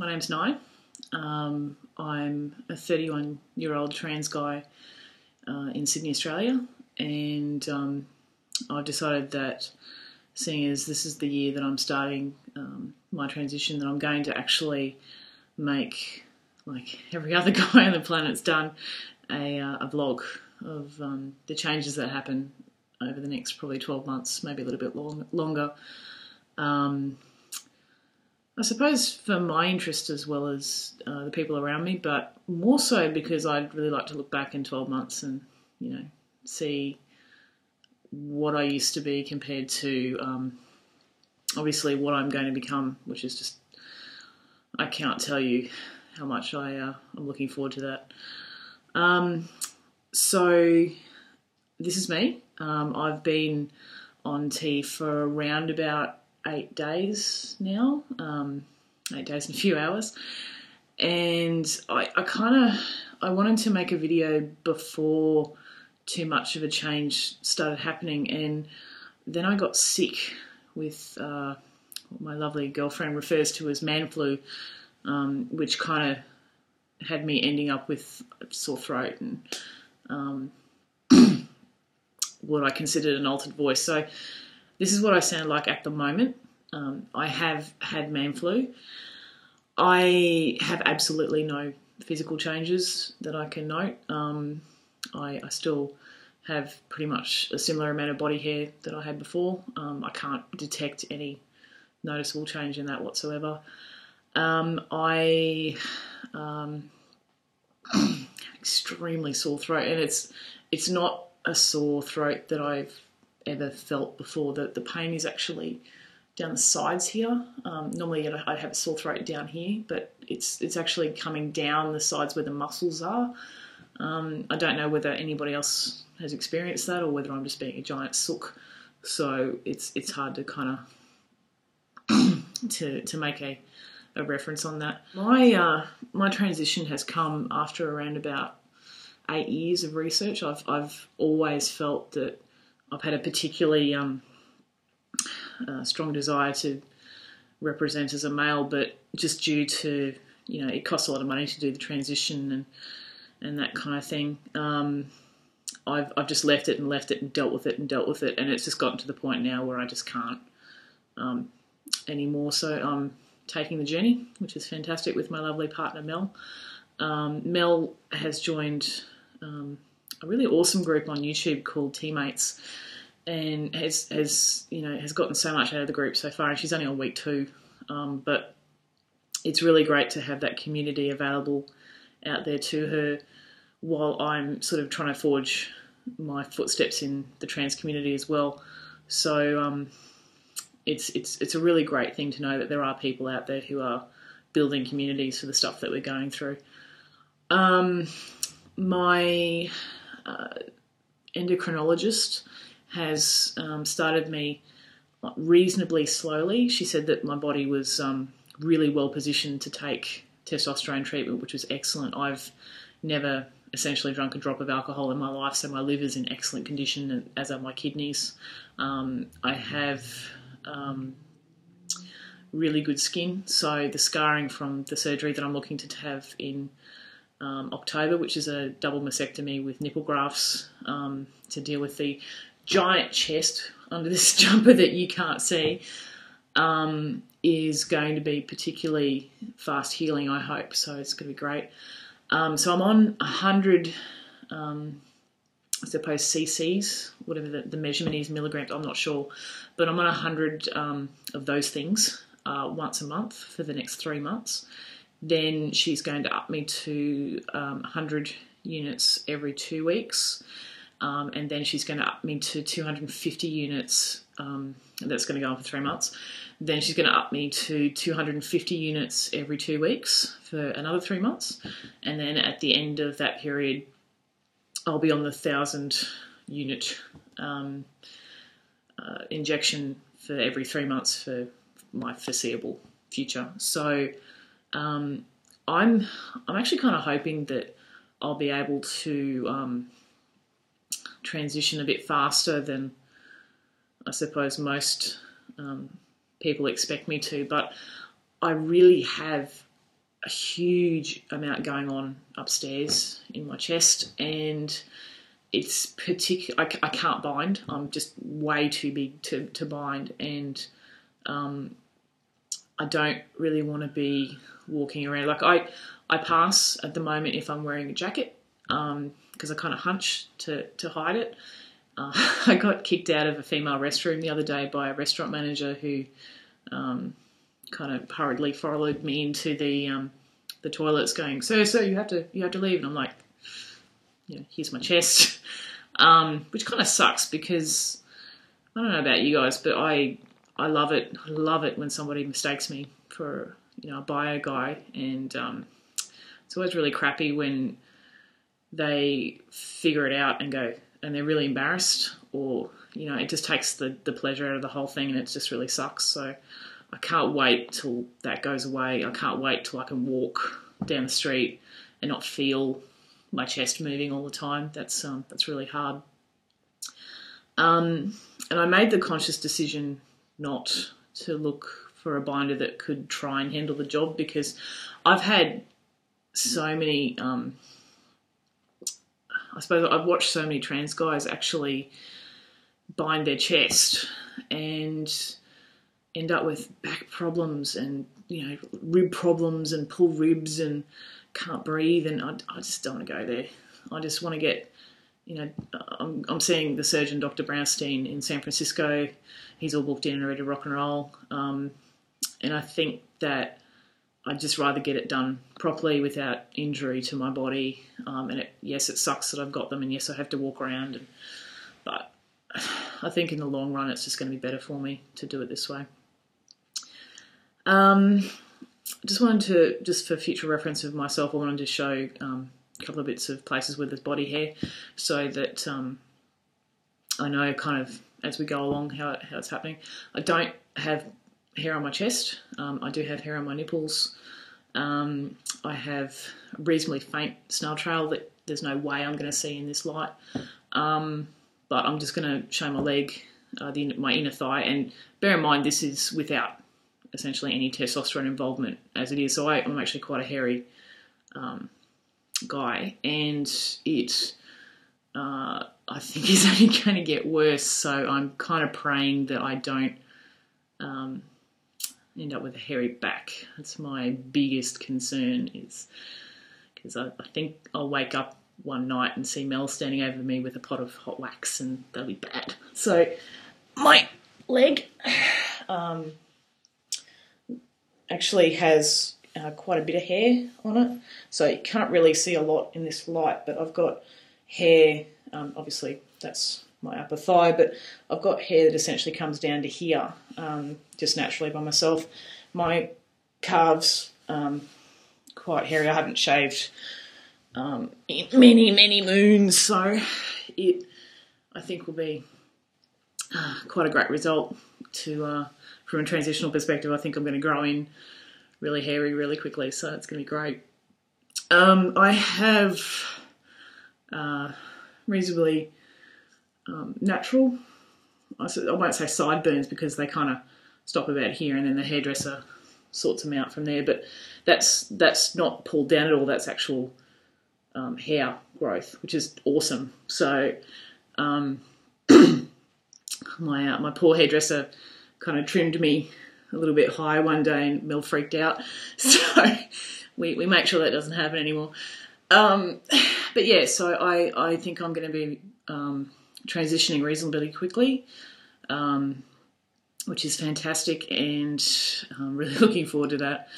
My name's Nye. I'm a 31-year-old trans guy in Sydney, Australia, and I've decided that, seeing as this is the year that I'm starting my transition, that I'm going to actually make, like every other guy on the planet's done, a vlog of the changes that happen over the next probably 12 months, maybe a little bit longer. I suppose for my interest as well as the people around me, but more so because I'd really like to look back in 12 months and, you know, see what I used to be compared to obviously what I'm going to become, which is just, I can't tell you how much I'm looking forward to that. So this is me. I've been on T for around about 8 days now, 8 days and a few hours, and I wanted to make a video before too much of a change started happening, and then I got sick with what my lovely girlfriend refers to as man flu, which kind of had me ending up with a sore throat and what I considered an altered voice. So this is what I sound like at the moment. I have had man flu. I have absolutely no physical changes that I can note. I still have pretty much a similar amount of body hair that I had before. I can't detect any noticeable change in that whatsoever. I have extremely sore throat, and it's not a sore throat that I've ever felt before. The pain is actually down the sides here. Normally I'd have a sore throat down here, but it's actually coming down the sides where the muscles are. I don't know whether anybody else has experienced that or whether I'm just being a giant sook. So it's hard to kind of to make a reference on that. My transition has come after around about 8 years of research. I've always felt that I've had a particularly strong desire to represent as a male, but just due to, you know, it costs a lot of money to do the transition and that kind of thing, I've just left it and dealt with it, and it's just gotten to the point now where I just can't anymore. So I'm taking the journey, which is fantastic, with my lovely partner Mel. Mel has joined a really awesome group on YouTube called Teammates, and has gotten so much out of the group so far, and she's only on week 2, but it's really great to have that community available out there to her while I'm sort of trying to forge my footsteps in the trans community as well. So it's a really great thing to know that there are people out there who are building communities for the stuff that we're going through. My endocrinologist has started me reasonably slowly. She said that my body was really well positioned to take testosterone treatment, which was excellent. I've never essentially drunk a drop of alcohol in my life, so my liver's in excellent condition, as are my kidneys. I have really good skin, so the scarring from the surgery that I'm looking to have in October, which is a double mastectomy with nipple grafts to deal with the giant chest under this jumper that you can't see, is going to be particularly fast healing, I hope. So it's going to be great. So I'm on 100, I suppose, cc's, whatever the measurement is, milligrams, I'm not sure. But I'm on 100 of those things once a month for the next 3 months. Then she's going to up me to 100 units every 2 weeks. And then she's going to up me to 250 units. That's going to go on for 3 months. Then she's going to up me to 250 units every 2 weeks for another 3 months. And then at the end of that period, I'll be on the 1,000 unit injection for every 3 months for my foreseeable future. So I'm actually kind of hoping that I'll be able to transition a bit faster than I suppose most people expect me to, but I really have a huge amount going on upstairs in my chest, and it's particular. I can't bind. I'm just way too big to bind, and I don't really want to be walking around. Like I pass at the moment if I'm wearing a jacket, because I kind of hunch to hide it. I got kicked out of a female restroom the other day by a restaurant manager who kind of hurriedly followed me into the toilets, going, "Sir, you have to leave." And I'm like, here's my chest, which kind of sucks because I don't know about you guys, but I love it. I love it when somebody mistakes me for a bio guy, and it's always really crappy when they figure it out and go, and they're really embarrassed, or it just takes the pleasure out of the whole thing, and it just really sucks. So I can't wait till that goes away. I can't wait till I can walk down the street and not feel my chest moving all the time. That's really hard. And I made the conscious decision not to look for a binder that could try and handle the job, because I've had so many, I suppose I've watched so many trans guys actually bind their chest and end up with back problems and, rib problems and pull ribs and can't breathe, and I just don't want to go there. I just want to get, I'm seeing the surgeon, Dr. Brownstein, in San Francisco. He's all booked in and ready to rock and roll. And I think that I'd just rather get it done properly without injury to my body. And yes, it sucks that I've got them, and yes, I have to walk around. But I think in the long run, it's just going to be better for me to do it this way. Just wanted to, just for future reference of myself, I wanted to show a couple of bits of places where there's body hair, so that I know kind of as we go along how it's happening. I don't have hair on my chest. I do have hair on my nipples. I have a reasonably faint snail trail that there's no way I'm going to see in this light. But I'm just going to show my leg, my inner thigh, and bear in mind this is without essentially any testosterone involvement as it is. So I'm actually quite a hairy guy, and it I think is only going to get worse. So I'm kind of praying that I don't end up with a hairy back. That's my biggest concern, is because I think I'll wake up one night and see Mel standing over me with a pot of hot wax, and that'll be bad. So my leg actually has quite a bit of hair on it, so you can't really see a lot in this light, but I've got hair, obviously that's my upper thigh, but I've got hair that essentially comes down to here, just naturally by myself. My calves, quite hairy. I haven't shaved in many moons, so it, I think, will be quite a great result to from a transitional perspective. I think I'm going to grow in really hairy really quickly, so it's going to be great. I have reasonably natural, I won't say sideburns because they kind of stop about here, and then the hairdresser sorts them out from there, but that's not pulled down at all. That's actual hair growth, which is awesome. So my poor hairdresser kind of trimmed me a little bit high one day, and Mel freaked out. So we make sure that doesn't happen anymore. But yeah, so I think I'm going to be transitioning reasonably quickly, which is fantastic, and I'm really looking forward to that.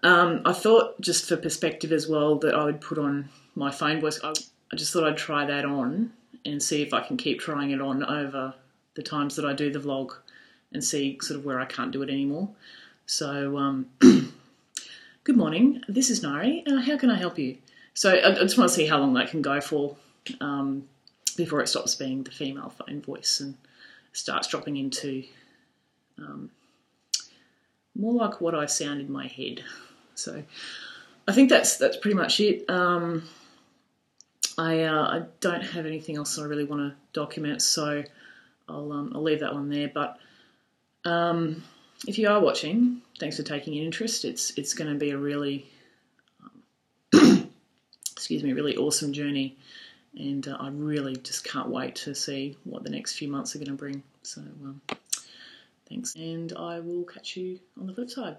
I thought, just for perspective as well, that I would put on my phone voice. I just thought I'd try that on and see if I can keep trying it on over the times that I do the vlog, and see sort of where I can't do it anymore. So, good morning, this is Nari. How can I help you? So I just want to see how long that can go for before it stops being the female phone voice and starts dropping into more like what I sound in my head. So I think that's pretty much it. I don't have anything else I really want to document, so I'll leave that one there. But if you are watching, thanks for taking an interest. It's going to be a really really awesome journey, and I really just can't wait to see what the next few months are going to bring. So thanks, and I will catch you on the flip side.